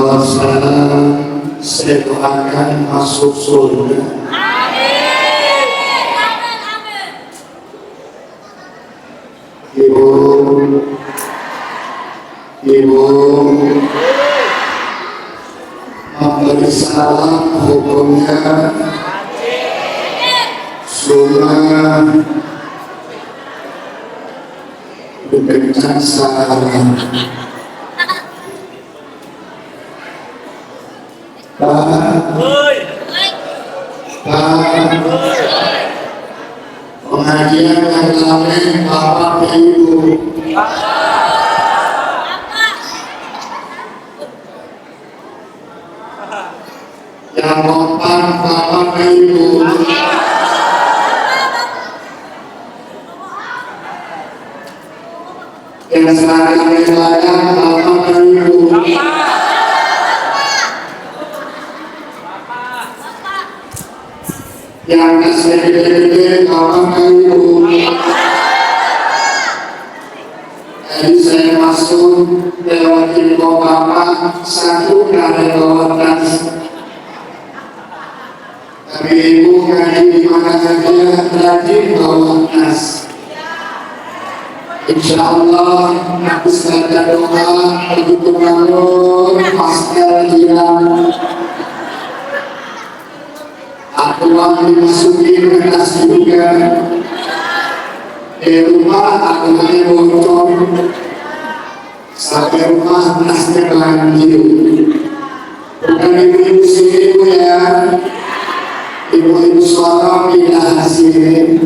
Kalau sekarang saya doakan masuk surga. Ibu memberi salam hukumnya sunnah diberikan salam. Pengajian yang ramai Bapak Ibu. Yang kompak Bapak Ibu. Yang seragam layak Bapak Ibu. Yang gede-gede Bapak Ibu. Jadi saya masuk lewat info Bapak satu dari bawah tas. Tapi Ibu ngaji di mana saja rajin bawa tas. Insya Allah habis baca doa begitu bangun pastel hilang. Aku dimasukin ke tas juga. Di rumah aku bocor. Sampai rumah tasnya banjir. Bukan ibu-ibu sini Bu ya. Ibu-ibu suara pindah hasil.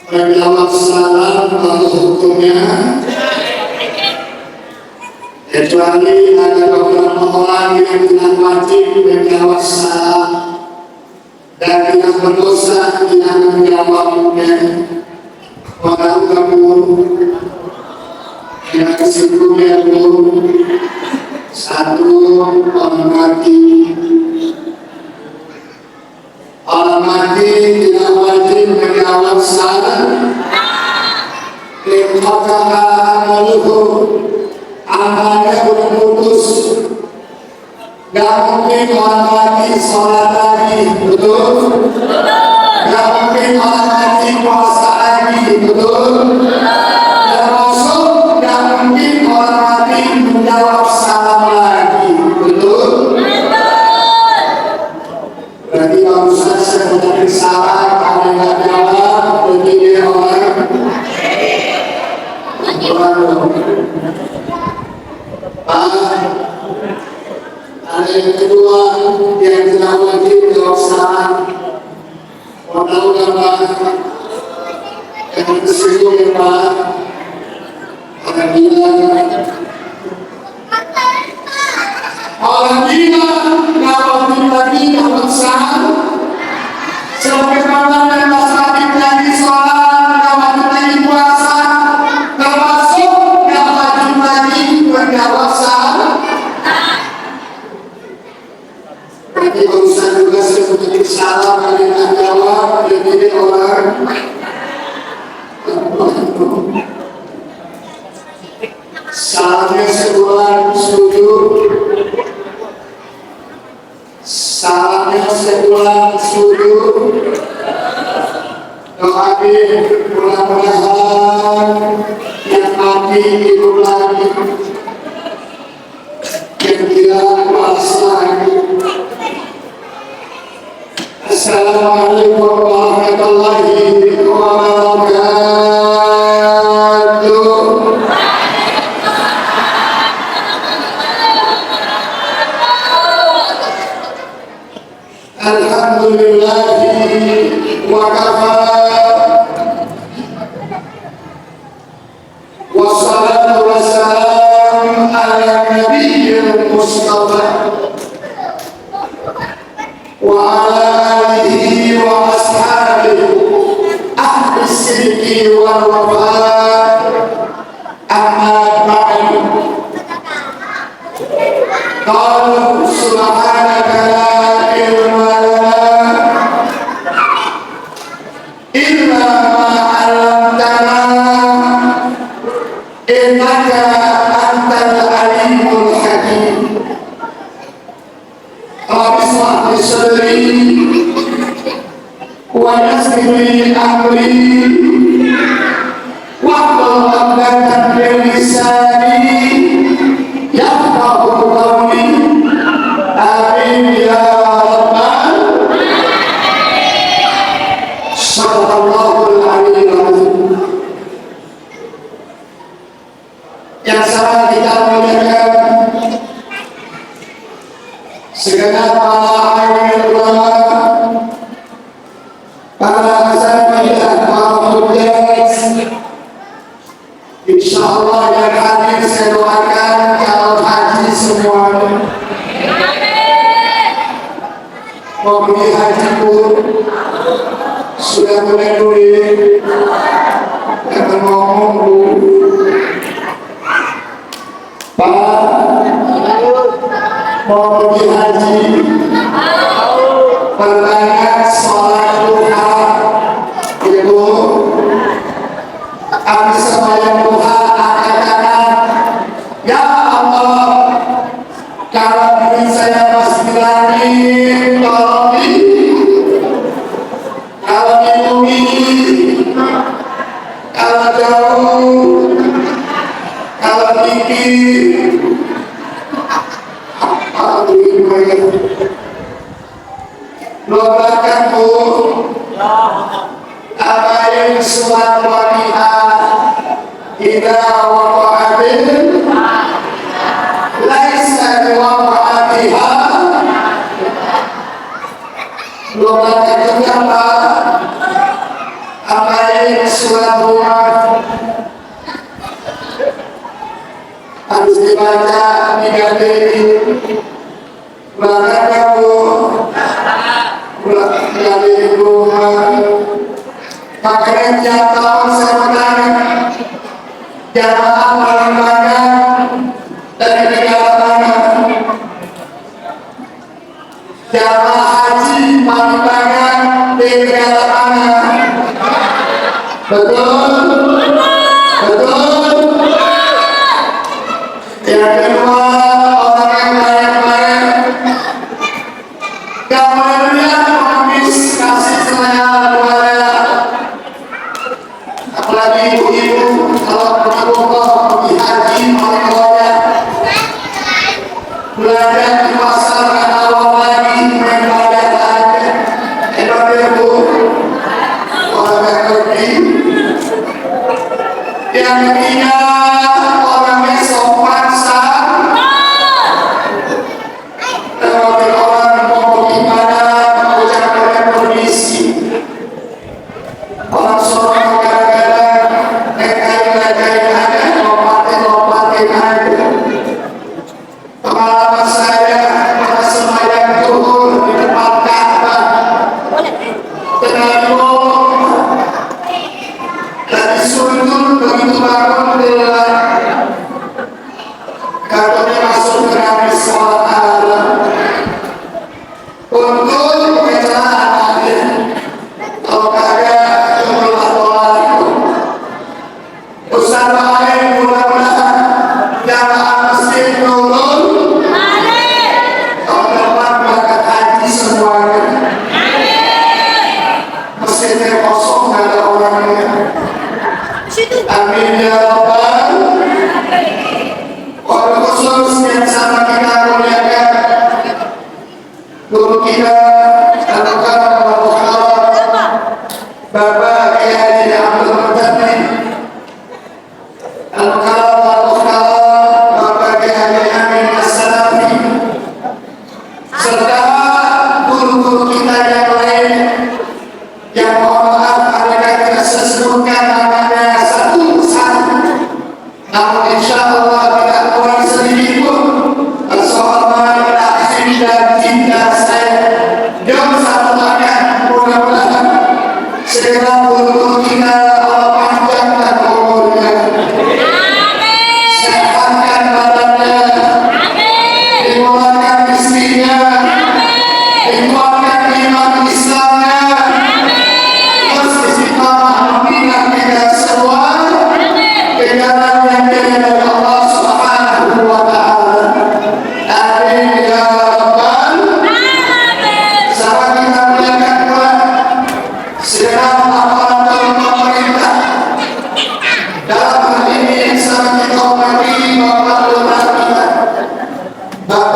Menjawab salam kalau hukumnya kecuali ada beberapa orang yang tidak wajib menjawab salam dan tidak berdosa tidak menjawabnya. Orang kamu yang kesimpulannya satu orang mati tidak wajib menjawab salam. Amalnya sudah putus, gak mungkin orang mati sholat lagi, betul? Gak mungkin orang mati puasa lagi, betul? Termasuk gak mungkin orang mati menjawab salam lagi, betul? Berarti kalau saya menjadi salam, kalau nggak jawab, begini orang. Ada yang kedua yang tidak wajib jawab salam. Mau tahu nggak Pak? Yang tersinggung ya Pak. Orang gila nggak wajib lagi jawab salam. Sampai mana yang tak wajib lagi sholat, nggak wajib lagi puasa, termasuk nggak wajib lagi menjawab salam. Jadi urusan juga saya menjadi salam kali nggak jawab, jadi orang salamnya sebulan sujud, salamnya sebulan sujud. Doain mudah-mudahan yang mati hidup lagi, yang tidak puasa lagi. Assalamualaikum warahmatullahi wabarakatuh. Alhamdulillahi wa kafa. Wassalatu wassalamu ala nabiyyil mustafa wa ala alihi wa ashabihi ahli sidqi wal wafa. Amma ba'du. Qalu subhanaka la ilma lana illa ma 'allamtana صدري ويسر لي أمري واحلل عقدة من لساني يفقه قولي آمين يا رب صدق الله العلي العظيم. Yang sangat kita muliakan segenap para ulama, para asatidzah, para hujjah, insyaallah yang hadir saya doakan calon haji semuanya. Mau pergi haji pun sudah mulai duit, kata ngomong bu, Pak mau pergi haji, perbanyak sholat duha, ibu, habis sembahyang duha katakan, ya Allah, kalau diri saya masih di langit, tolong kalau di bumi, kalau jauh, kalau tinggi, doakan bu apa yang surat waqi'ah idza waqa'atil laisa liwaqa'atiha, doakan juga apa yang surat rumah harus dibaca 3 kali. Bahkan kamu dari rumah makanya tiap tahun saya bertanya jamaah paling banyak dari negara mana, jamaah haji paling banyak dari negara mana, betul? Betul? Yang kedua, orang yang banyak-banyak yang melihat pengemis kasih sayang kepada apalagi ibu-ibu kalau berumrah pergi haji orang tuanya belajar di pasar karena awal lagi beribadah aja enak ibu orang yang pergi. Yang ketiga, orang yang sopan santun. Orang seorang kadang-kadang nekain aja, lompatin aja. Pengalaman saya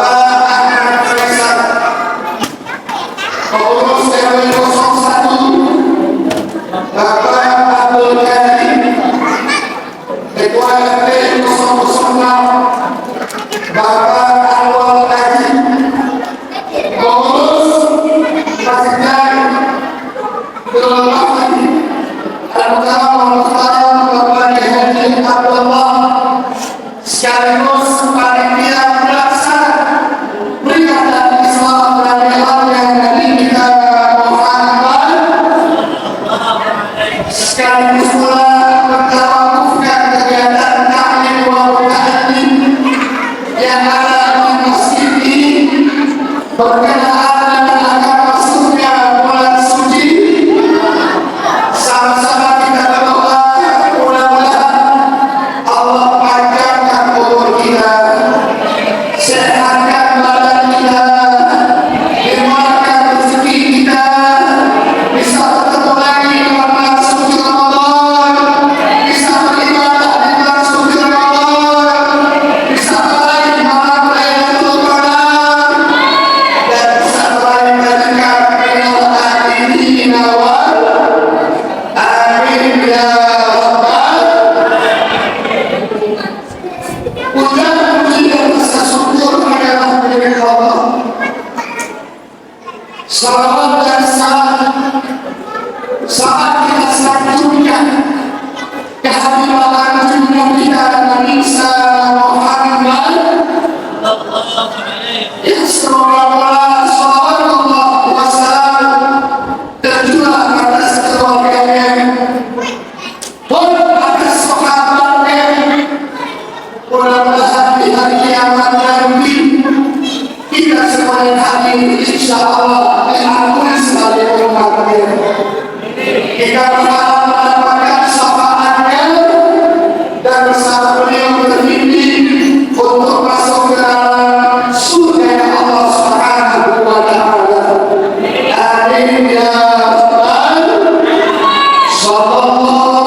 Bapak Ahmad Faisal, pengurus RW 01, Bapak Abdul Karim, Ketua RT 006, Bapak Anwar Haji, pengurus Masjid Berlambang Bapak Haji Abdullah, sekaligus panitia pelaksana peringatan Islam dari yang Nabi kita Muhammad, sekaligus pula mentawakufkan kegiatan taklim wa ta'lim yang ada di masjid ini berkenaan dengan akan masuknya bulan suci. Sama-sama kita berdoa mudah-mudahan Allah panjangkan umur kita, sehatkan badan kita, dimurahkan rezeki kita, bisa bertemu lagi di bulan suci Ramadan, bisa beribadah di bulan suci Ramadan, bisa meraih malam Lailatul Qadar, dan bisa meraih berkat minal hadirin wal amin ya rabbal. Puja-puji dan rasa syukur adalah milik Allah. Salawat dan salam saat kita sanjungkan kehadiran junjungan kita Nabi Muhammad, ya sallallahu sallallahu wasallam, tercurah atas keluarganya pun atas sahabatnya. Mudah-mudahan di hari kiamat nanti kita semuanya hadir insyaallah diampuni sebagai umatnya. Kita berharap mendapatkan syafaatnya dan bersama beliau bermimpi untuk masuk ke dalam surga Allah Subhanahu wa taala. Amin ya rabbal sallallahu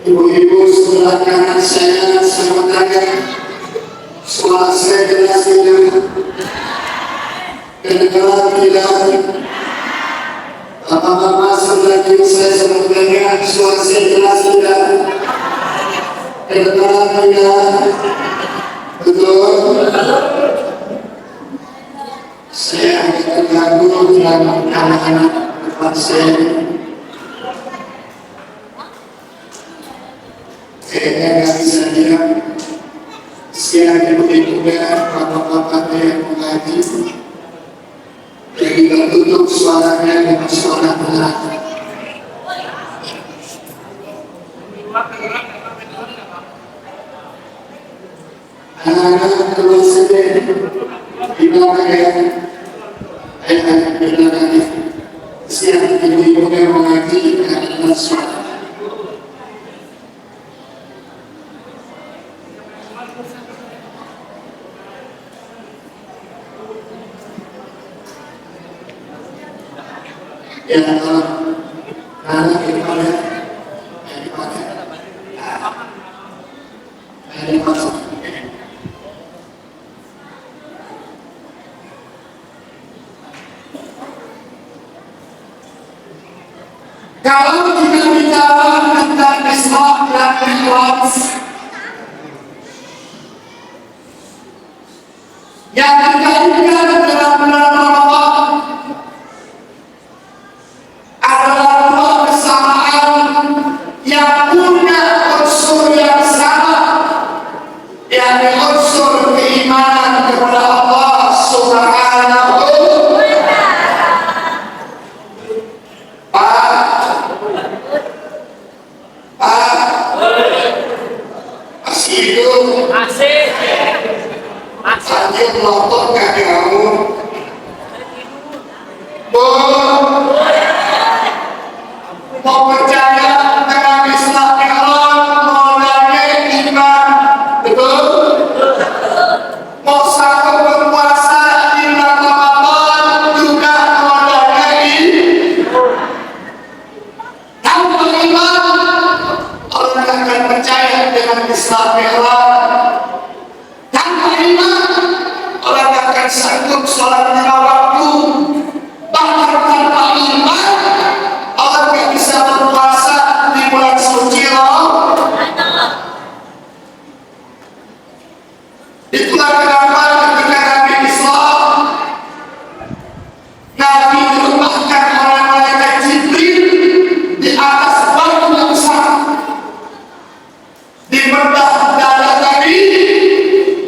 Ibu-ibu sebelah kanan saya sementara setelah saya jelaskan kedengaran tidak apa-apa sebelah kiri saya sementara suara saya jelas tidak kedengaran tidak betul. Saya agak terganggu dengan anak-anak depan saya. Kayaknya nggak bisa diam. Sekian ibu-ibunya, bapak-bapak yang mengaji, jadi tertutup suaranya dengan suara berat. Anak-anak keluar sini, di belakang ayah-ayah di belakang ini. Sekian ibu-ibunya mengaji dengan suara. Ya Allah, anak daripada kalau kita bicara tentang Islam dan ikhlas yang dikaitkan dengan bulan Ramadan adalah dua kesamaan yang punya unsur yang sama, yakni unsur keimanan kepada Allah Subhanahu wa masih hidup, masih melotot gak kamu? Mau percaya dengan Islam Allah, modalnya iman, betul? Mau satu berpuasa di bulan Ramadan juga modalnya tanpa iman, orang akan percaya dengan Islam Allah. Tanpa iman, orang akan sanggup sholat lima waktu. Bahkan tanpa iman, orang yang bisa berpuasa di bulan suci Ramadan. Itulah kenapa ketika Nabi Islam, Nabi dirumahkan oleh malaikat Jibril di atas batu yang besar, dibedah dada Nabi,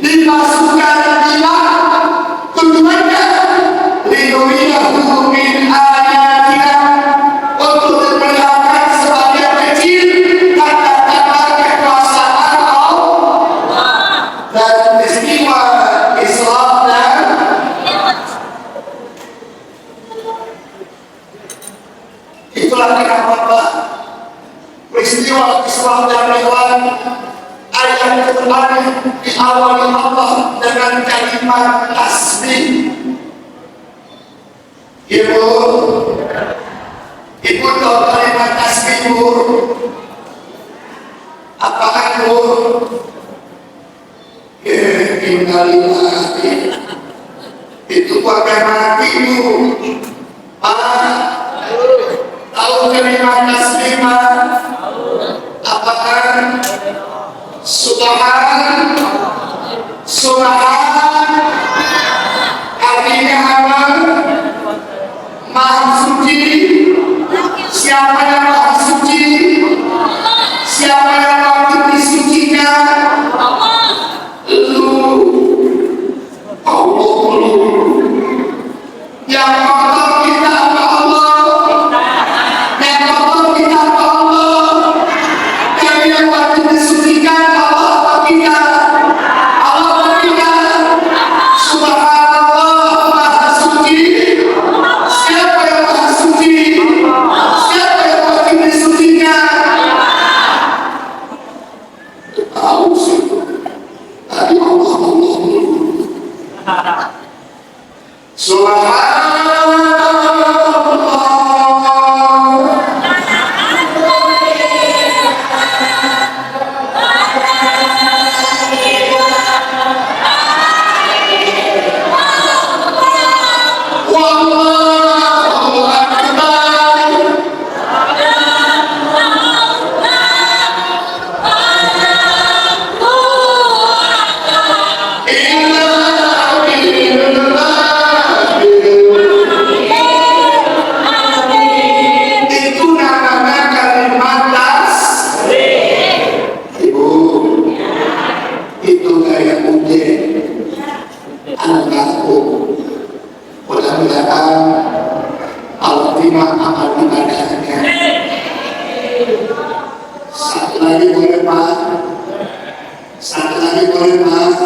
dimasukkan iman tujuannya linuriyahu min ayatina, untuk diperlihatkan sebagian kecil tanda-tanda kekuasaan Allah dan istimewa Islam. Dan itulah kenapa peristiwa Islam dan Ikhwan ayat kedepannya diawali Allah dengan kalimat tasbih. Ibu tahu kalimat tasbih, Bu? Apakah Bu? Innalillahi, itu pakai mati, Bu. Tahu kalimat tasbih? Apakah Subhan, artinya apa? Maha suci. Siapa yang maha suci? Siapa yang wajib disucikan? Lu, Allah. Yang kotor kita apa Allah? Yang kotor kita apa Allah? Yang wajib disucikan Allah apa kita? Allah apa kita? Subhanallah, maha suci. Siapa yang maha suci? Siapa yang wajib disucikan? Tahu sih. Tadi Allah. Subhanallah. Yeah. lagi boleh Pak? Satu lagi boleh Pak?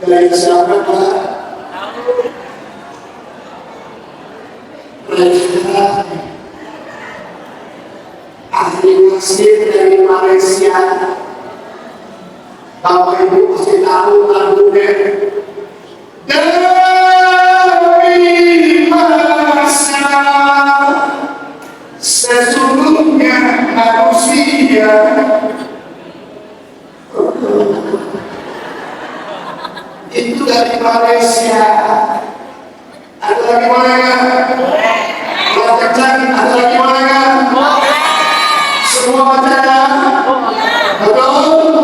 Dari siapa Pak? Mereka ahli masjid dari Malaysia. Bapak Ibu pasti tahu lagunya. Dari masa sesungguhnya manusia itu dari Malaysia. Ada lagi boleh nggak? Kalau kencang, ada lagi boleh nggak? Semua baca ya? Betul?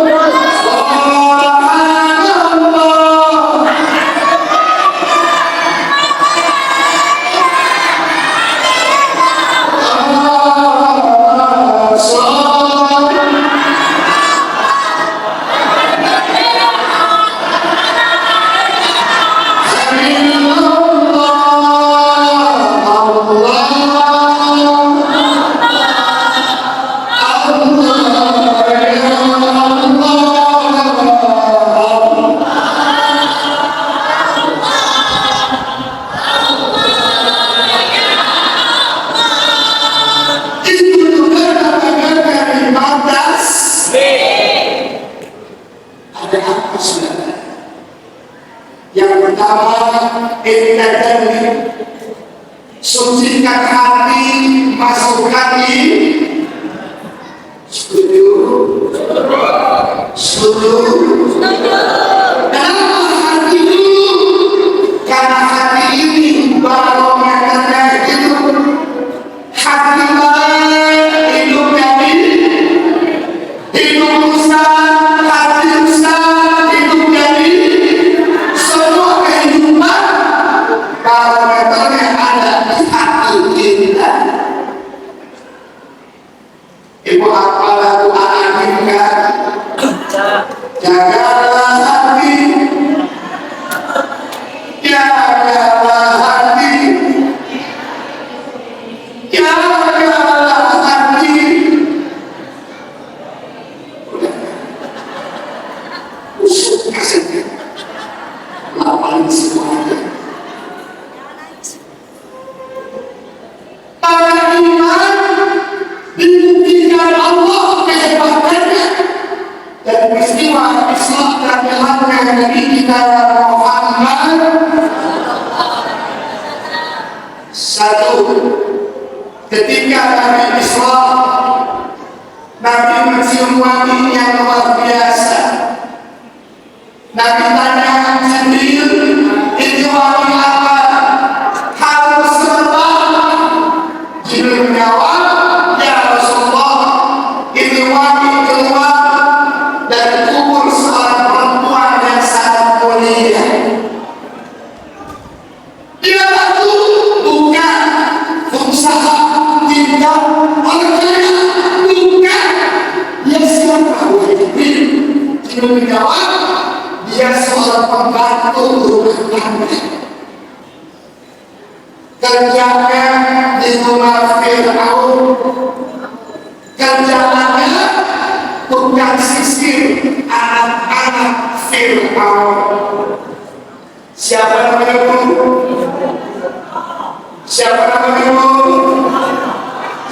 Yang pertama, sucikan hati, masuk hati. Setuju? Setuju? Kenapa hati dulu? Karena hati ini barometernya itu hati baik, hidup dari hidup Ustaz, hati Ustaz, hidup dari semua kehidupan. Barometernya ada di hati kita. Ibu apa lagu anak-anak? Jagalah hati, jagalah hati, jagalah hati. Usut kasetnya, lapalin semuanya. Para iman dibuktikan Allah kehebatannya dan peristiwa Islam dan Mi'rajnya Nabi kita Muhammad. Satu, ketika Nabi Islam, Nabi mencium wangi yang luar biasa. Nabi tanya Jibril, itu wangi apa? Harus terbang. Jibril menjawab, ya Rasulullah, ini wangi keluar dari Ibu menjawab, dia seorang pembantu rumah tangga. Kerjanya di rumah Fir'aun, kerjaannya bukan sisir anak-anak Fir'aun. Siapa namanya Bu? Siapa namanya Bu?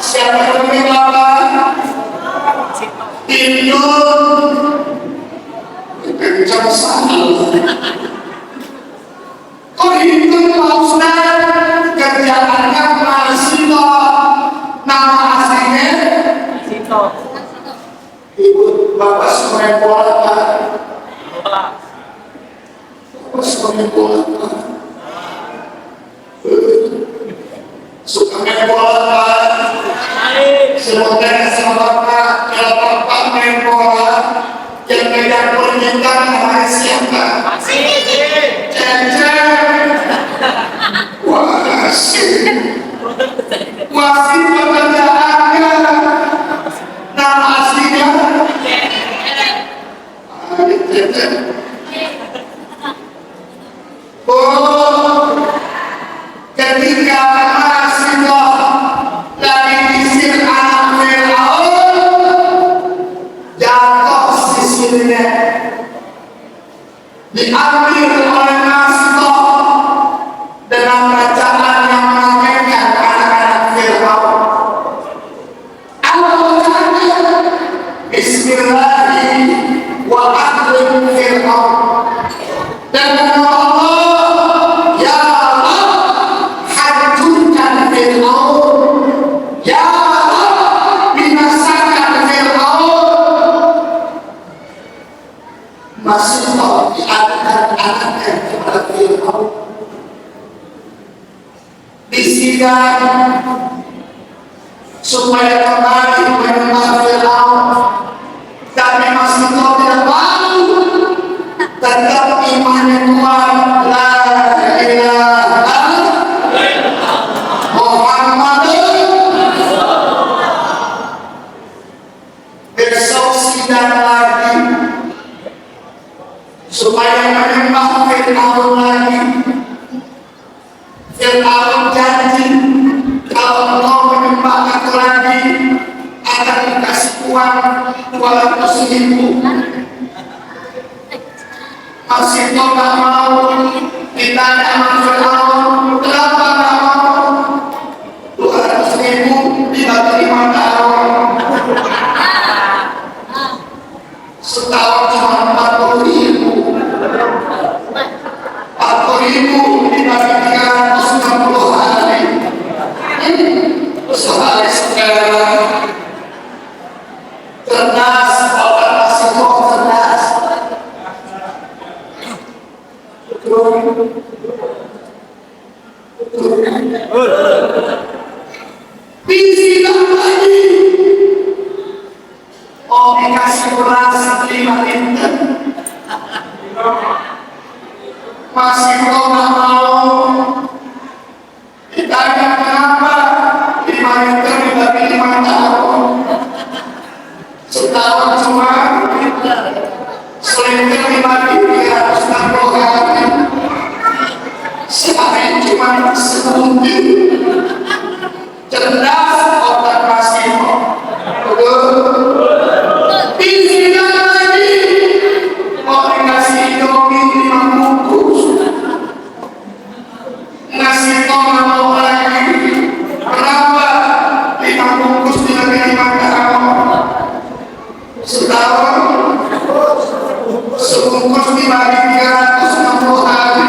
Siapa namanya Bapak? Indun. Kencang salah. Kok Indun Pak Ustaz? Kerjaannya Masito. Nama aslinya? Masito. Ibu Bapak semuanya bola Pak. Bapak semuanya bola Pak. Suka main bola Pak. Semoga sama Bapak, kalau Bapak main bola, yang megang permintaan namanya siapa? Cece. Wasit. Wasit pekerjaannya. Nama aslinya? Cece. Oh, ketika Masito lagi disir anak Fir'aun, jatuh sisirnya, diambil oleh Masito dengan bacaan yang mengagetkan anak-anak Fir'aun. Apa bacaannya? Bismillahi wa akrim Fir'aun. Dan Allah, ya Allah, hancurkan Fir'aun. Ya Allah, binasakan Fir'aun. Masih mau diadakan anaknya kepada Fir'aun. Disidang supaya kembali menyembah Fir'aun. Tapi masih tidak mau. Tetap imannya kuat, la ilaha Muhammadun. Besok sidang lagi supaya menyembah Fir'aun lagi. Fir'aun janji, kalau engkau menyembah aku lagi, akan dikasih uang 200.000. Masih kau tak mau, kita sama Fir'aun, kenapa tak mau? 200.000 dibagi 5 tahun. Setahun cuma 40.000. 40.000 dibagi 360 hari. Sehari sekarang. Cerdas, orang masih kau cerdas. Disidang lagi. Oh, dikasih beras 5 liter. Masih kau tak mau. Ditanya kenapa 5 liter dibagi 5 tahun. Setahun cuma seliter dibagi 360 hari. Sehari cuma sekunti. Cerdas otak Masito. Disidang lagi. Mau dikasih Indomie 5 bungkus. Masito nggak mau lagi. Kenapa? 5 bungkus dibagi 5 tahun. Setahun sebungkus dibagi 360 hari.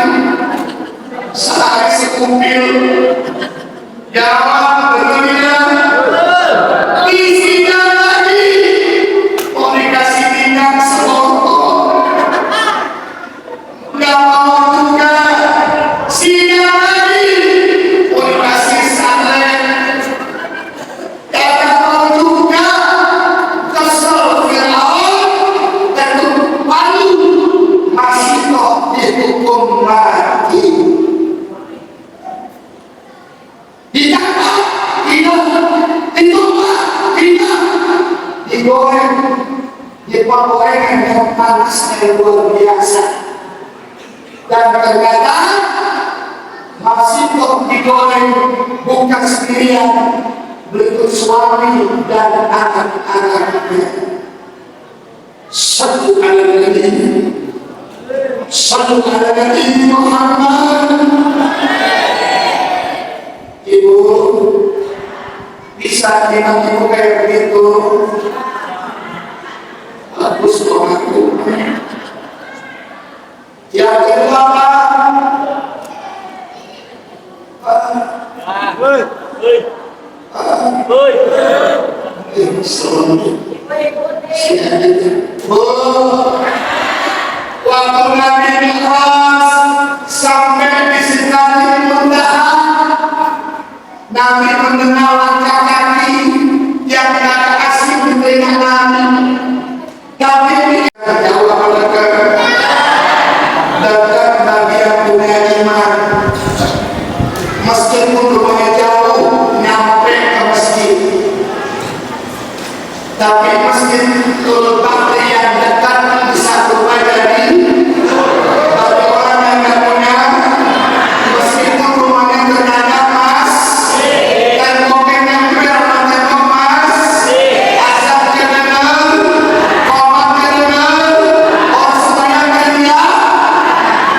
Sehari sekumpil. Jawab berbeda. Disidang lagi. Mau dikasih minyak sebotol. Nggak mau juga. Sidang lagi. Mau dikasih salen. Nggak mau juga. Kesel Fir'aun. Ketuk palu. Masih panasnya yang luar biasa. Dan ternyata masih kok digoreng bukan sendirian, berikut suami dan anak-anaknya. Satu ala Nabi Muhammad. Ibu bisa ibu kayak begitu, hapus doaku. Yang kedua waktu Nabi Mi'raj sampai di Sidratil Muntaha, Nabi mengenal langkah kaki yang tidak asing di telinga Nabi. Tapi jauh dekat Nabi yang punya iman. Meskipun rumahnya jauh, nyampe ke masjid. Tapi masjid Tul Bakri yang dekat bisa berubah jadi bagi orang yang tidak punya. Meskipun rumahnya ternyata mas, temboknya nempel sama tembok mas, asap kedengar, komat kedengar, orang semuanya kerja.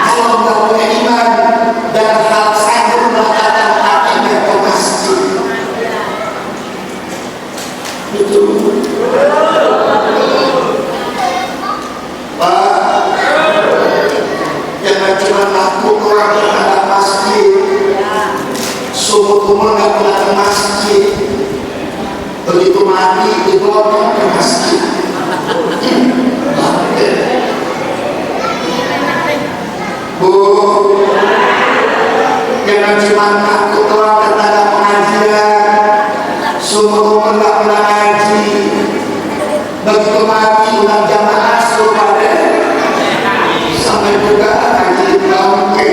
Kalau tidak punya iman dan hal sanggup melakukan hatinya ke masjid. Itu Pak, jangan cuma takut orang terhadap masjid, sumur-sumur nggak pernah ke masjid, begitu mati dibawa ke masjid. Bu, jangan cuma takut orang terhadap pengajian, sumur-sumur nggak pernah ngaji, begitu mati ulang jamaah suruh pada sampai juga ngaji bangke.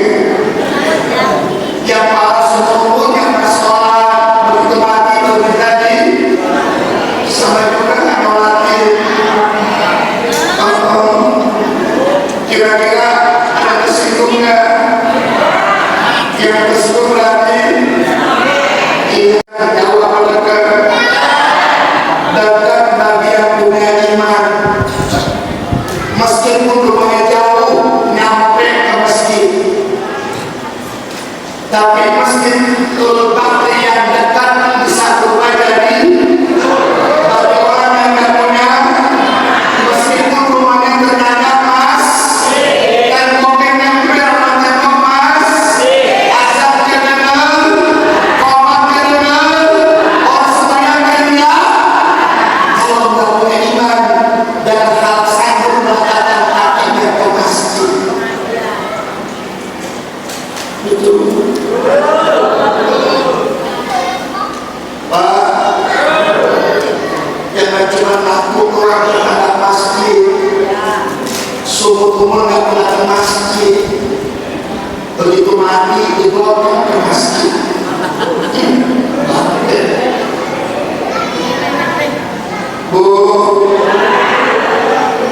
Yang para sumur yang bersolat begitu mati begitu tadi sampai juga ngolatin. Kira-kira ada kesinggung nggak? Yang kesinggung berarti iya jauh apa dekat Nabi yang punya iman. Meskipun rumahnya jauh, nyampe ke masjid. Tapi masjid Tul Bakri yang dekat bisa berubah jadi bagi orang yang tidak punya. Meskipun rumahnya ternyata mas, temboknya nempel sama tembok mas, asap kedengar, komat kedengar, orang semuanya kerja. Kalau tidak punya iman dan hal sanggup melakukan hatinya ke masjid. Itu Pak, jangan cuma takut orang terhadap masjid, sumur-sumur nggak pernah ke masjid, begitu mati dibawa ke masjid. Bu,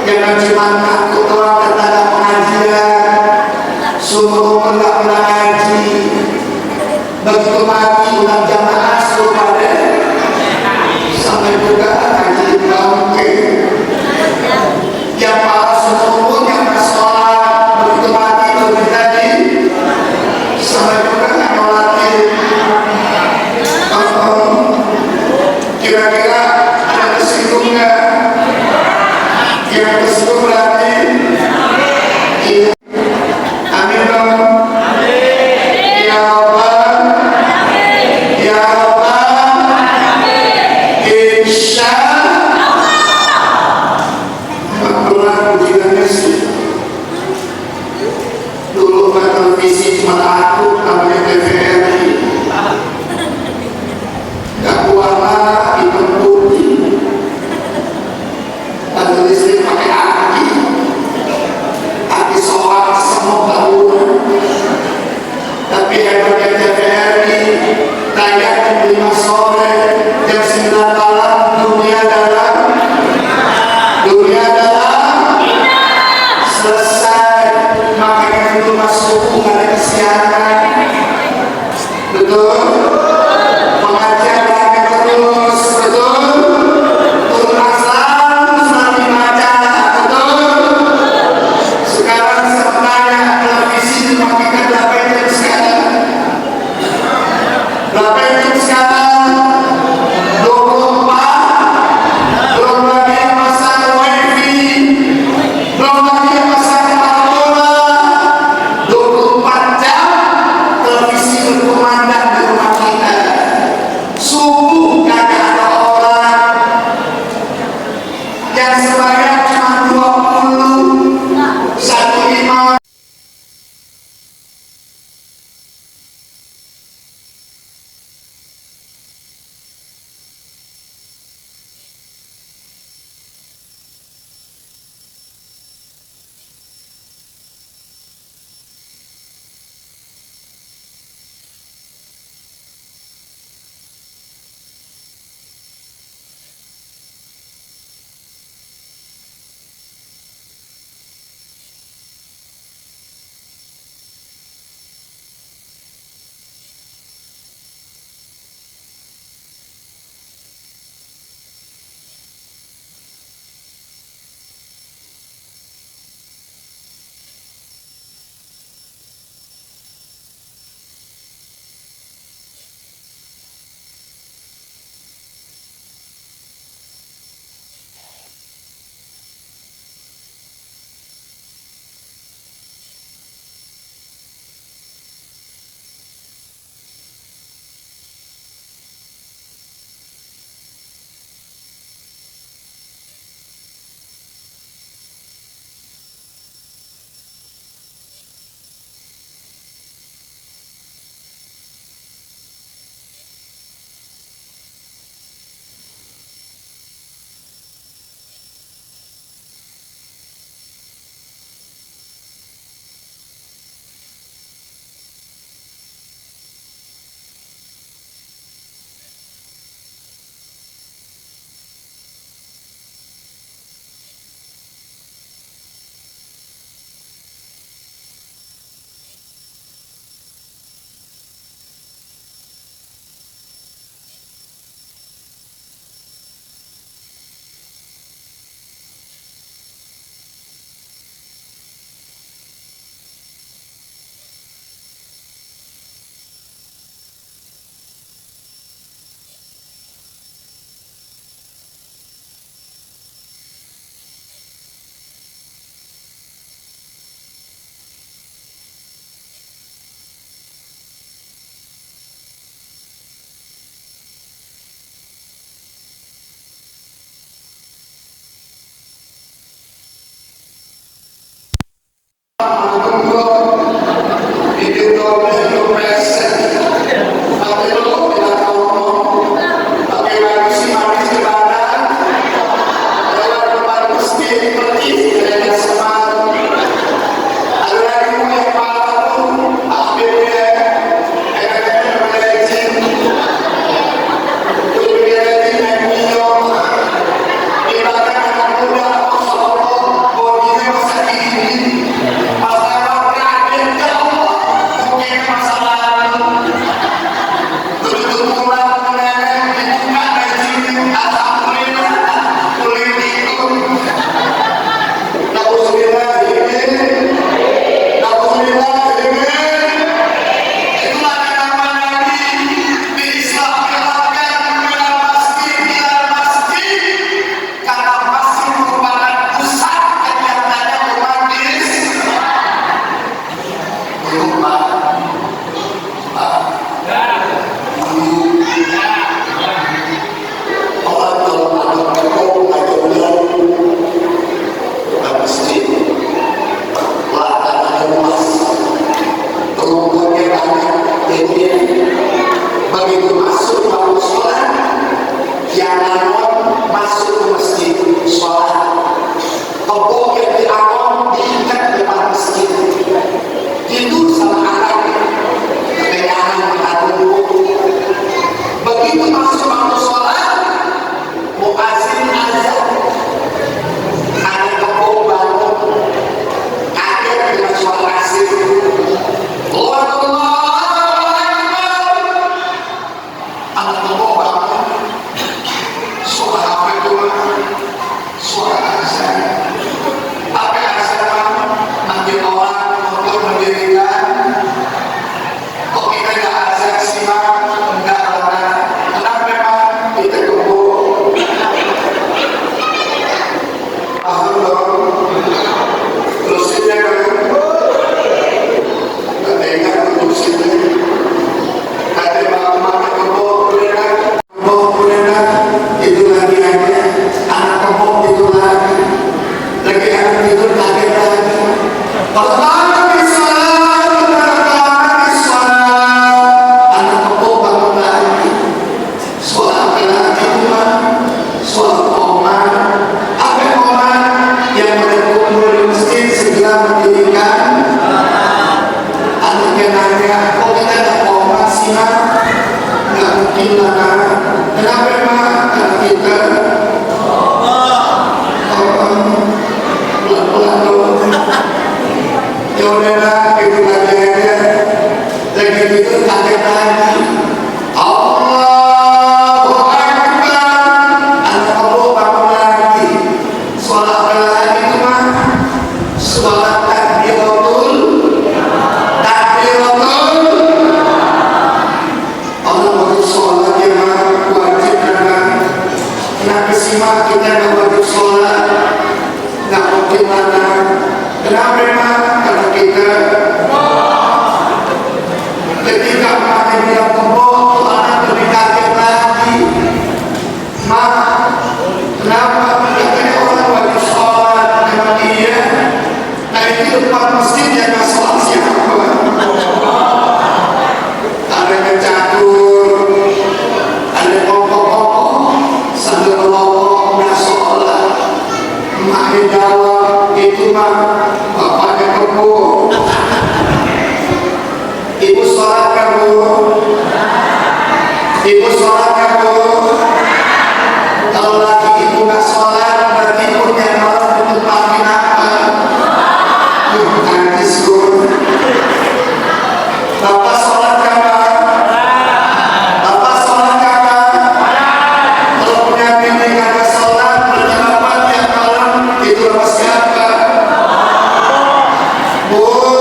jangan cuma takut orang terhadap pengajian, sumur-sumur nggak pernah ngaji, begitu mati ulang jamaah suruh pada sampai juga ngaji bangke. Yang para sumur yang bersolat begitu mati begitu tadi sampai juga ngolatin. Kira-kira ada kesinggung nggak? Yang kesinggung berarti iya. Amin dong. Ya Allah, ya Allah, insya Allah. Puji dan selesai makanya itu masuk hubungan kesehatan. Betul? Mengajar lagi terus, betul? Turun asal selalu baca, betul? Sekarang saya tanya, televisi dimakikan berapa jam sekarang? Berapa jam sekarang? 24. Belum lagi pasang wifi, belum lagi pasang Setuju, Bu?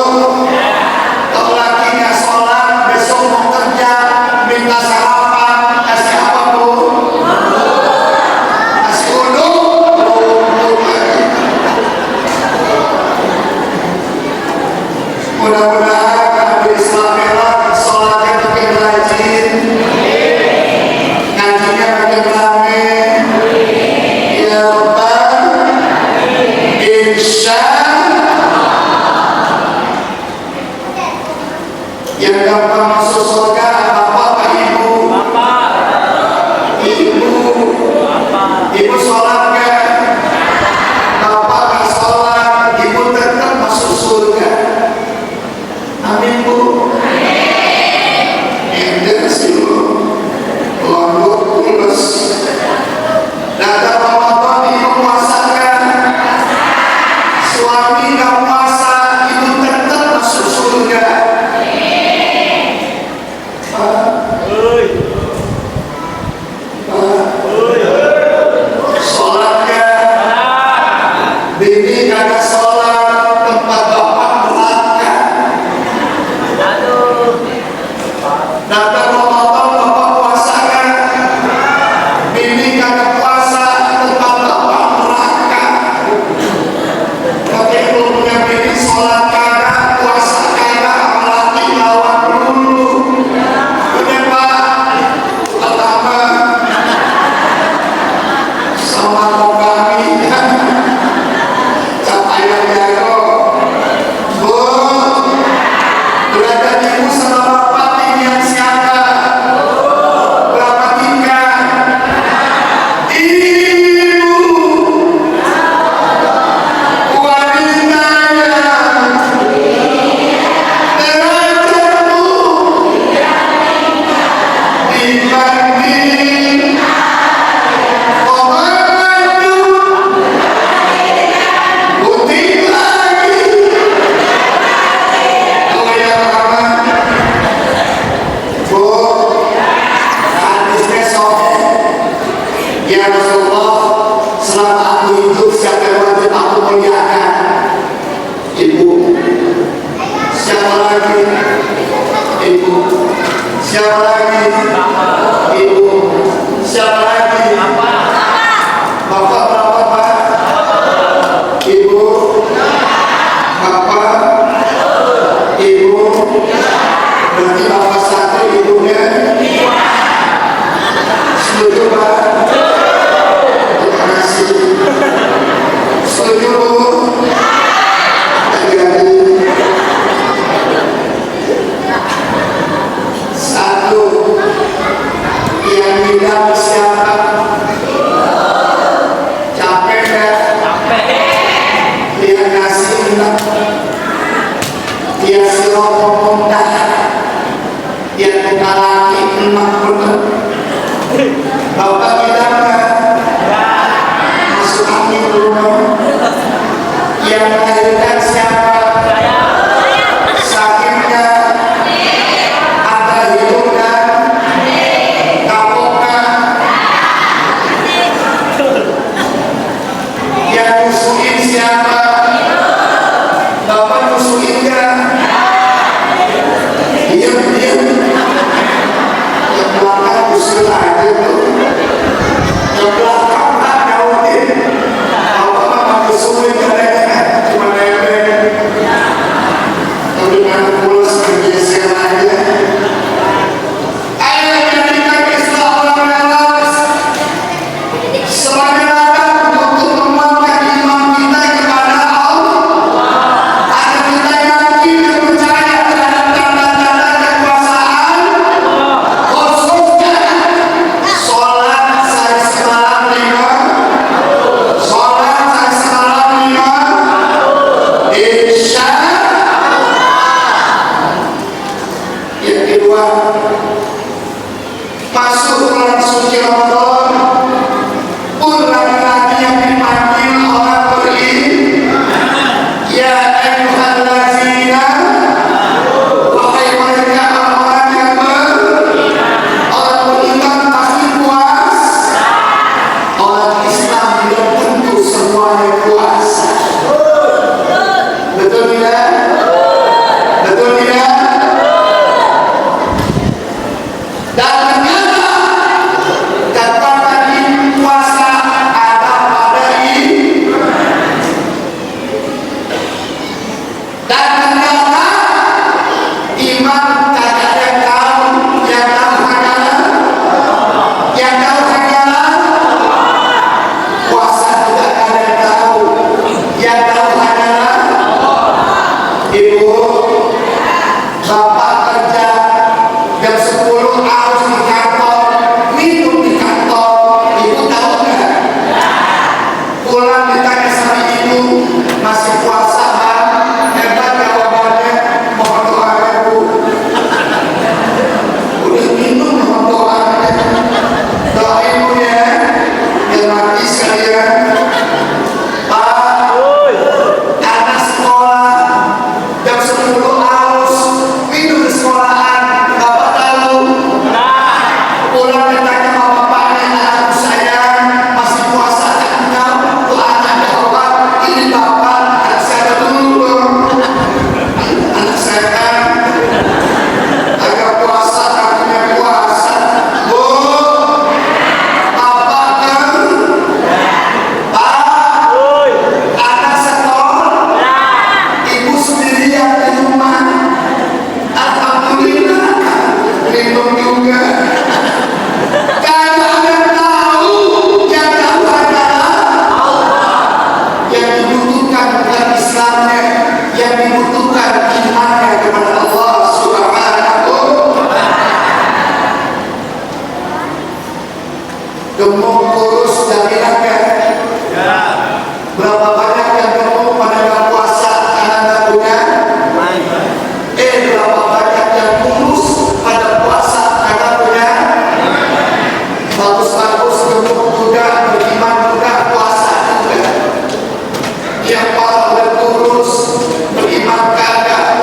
kita dia silopong dah dia laki emak bener bapak kita masuk angin dulu yang melahirkan siapa sakitnya ada hidupnya kapoknya yang musuhin siapa bapak musuhin kan diam yang belakang musuh aja tuh yang belakang tak jauhin bapak musuhin kan cuma nebeng tapi kan pulas bergeser aja ayo jadikan Islam orang melas sebagai ladang untuk menguatkan iman kita kepada Allah agar kita yakin dan percaya terhadap tanda-tanda kekuasaan khususnya sholat sehari semalam 5 sholat sehari semalam 5 Insya yang kedua masuk bulan suci Ramadan pun laki-laki yang dipanggil orang beriman ya ayyuhallazina wahai mereka orang-orang yang orang beriman pasti puas orang Islam tidak tentu semuanya puasa betul tidak? Betul tidak? Dan ternyata kata tadi puasa ada pada ini dan ternyata iman tidak ada yang tahu yang tahu hanyalah puasa tidak ada yang tahu hanyalah ibu bapak kerja jam 10 harus di kantor minum di kantor ibu tahu nggak pulang ditanya sama ibu masih puasa kan hebat jawabannya mohon doanya bu udah minum mohon doanya doain bu ya yang mati sekalian pak anak sekolah jam 10 harus minum di sekolahan bapak tahu pulang ditanya sama bapaknya anak sayang masih puasa tak enggak tuh anak jawab ini bapak anak saya dulu dong anak saya kan agak puasa kakinya puasa bu bapak kan pak anak sekolah ibu sendirian di rumah alhamdulillah minum juga karena ada tahu yang tahu adalah yang dibutuhkan bukan Islamnya yang dibutuhkan imannya kepada Allah Subhanahu gemuk kurus dari rakyat berapa banyak yang gemuk pada nggak puasa karena nggak punya berapa banyak yang kurus pada puasa karena punya bagus-bagus gemuk juga beriman juga puasa juga yang parah dan kurus beriman kagak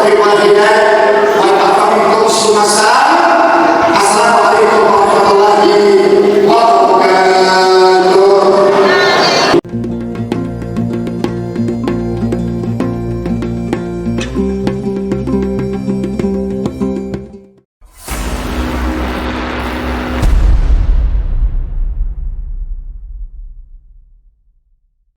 Taufik wal Hidayah.